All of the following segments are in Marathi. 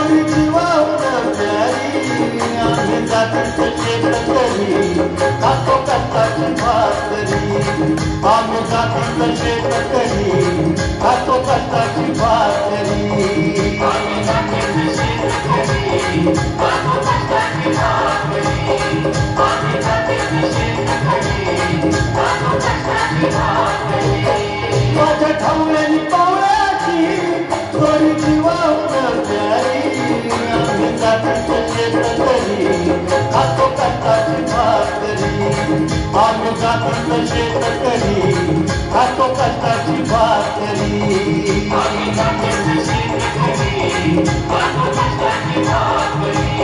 थोडी जीवावर प्यारी आम्ही जातीचं शेतकरी खातो कष्टाची भाकरी आम्ही जातीचं शेतकरी खातो कष्टाची भाकरी आम्ही जातीचं शेतकरी खातो कष्टाची भाकरी आम्ही जातीचं शेतकरी खातो कष्टाची भाकरी माझ्या ठावल्यानी पावळ्याची थोडी जीवावर प्यारी आम्ही जातीचं शेतकरी खातो कष्टाची भाकरी आम्ही जातीचं शेतकरी खातो कष्टाची भाकरी आम्ही जातीचं शेतकरी खातो कष्टाची भाकरी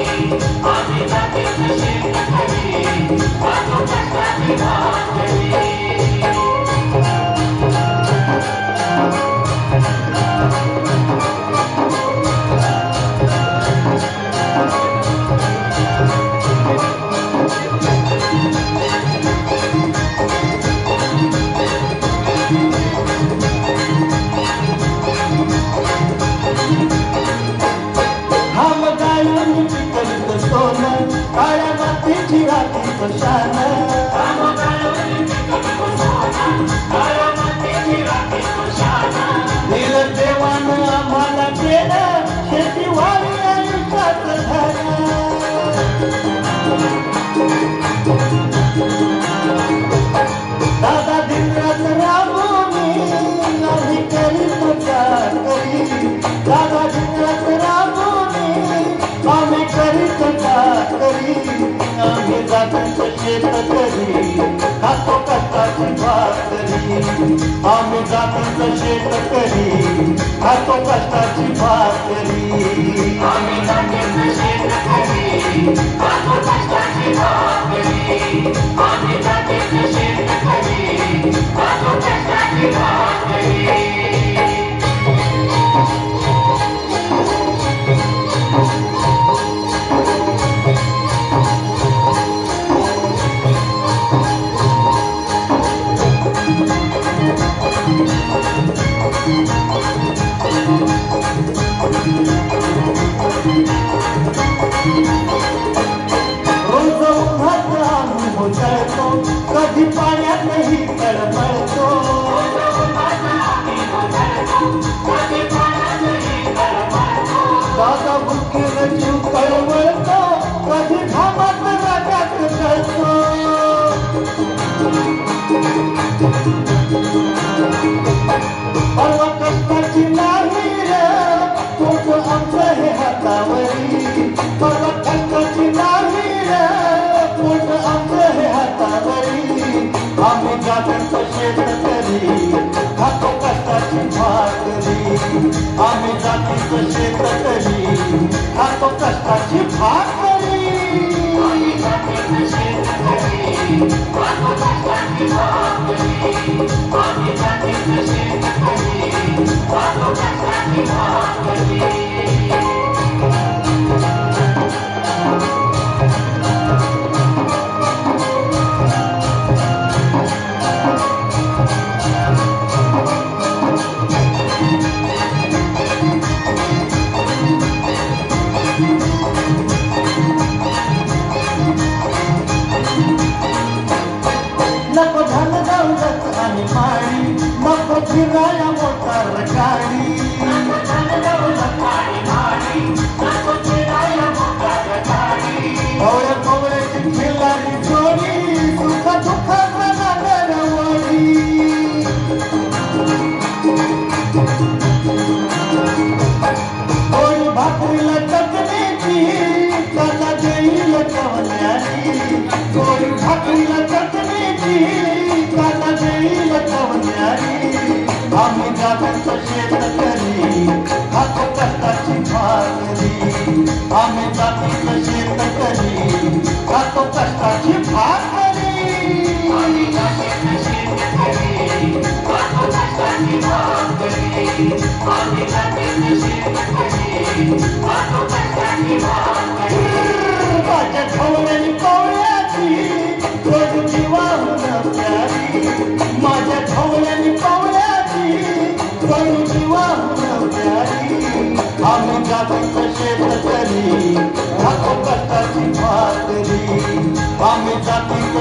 आम्ही जातीचं शेतकरी खातो कष्टाची भाकरी काळ्या मातीची राखी शान दिलं देवानं आम्हाला केलं शेतीवाडी आयुष्यात दादा दिनरात राबून आम्ही करीत करी दादा दिनरात राबून आम्ही करीत करी आम्ही जातीचं शेतकरी खातो कष्टाची भाकरी आम्ही जातीचं शेतकरी खातो कष्टाची भाकरी आम्ही जातीचं शेतकरी खातो कष्टाची भाकरी आम्ही जातीचं शेतकरी खातो कष्टाची भाकरी रोज उन्हात आम्ही होतो कधी पाण्यातही तळमळतो दादा भुकेला जीव कळवळतो कधी घामात रागात कळतो परवा कष्टाची नाही रे पोट आमचं हे हातावरी परवा कष्टाची नाही रे पोट आमचं हे हातावरी आम्ही जातीचं शेतकरी खातो कष्टाची भाकरी आम्ही जातीचं शेतकरी खातो कष्टाची भाकरी आम्ही जातीचं शेतकरी खातो कष्टाची भाकरी आम्ही जातीचं शेतकरी खातो कष्टाची भाकरी नको धन दौलत आणि माळी नको फिराया मोटार गाडी पवळ्या पवळ्याची खिलारी जोडी सुख दुःखात नगरवडी थोडी भाकरीला चटणीची त्याला देईल कवल्याची थोडी भाकरीला चटणीची त्याला देईल कवल्याची आम्ही जातीचं शेतकरी खातो कष्टाची भाकरी आम्ही जातीचं शेतकरी खातो कष्टाची भाकरी आम्ही जातीचं शेतकरी खातो कष्टाची भाकरी आम्ही जातीचं शेतकरी खातो कष्टाची भाकरी माझ्या ढवळ्यानी पावळ्याची थोडी जीवावर प्यारी माझ्या ढवळ्यानी पावळ्याची थोडी जीवावर प्यारी आम्ही जातीचं शेतकरी विश्वासाची खात्री आम्ही जाती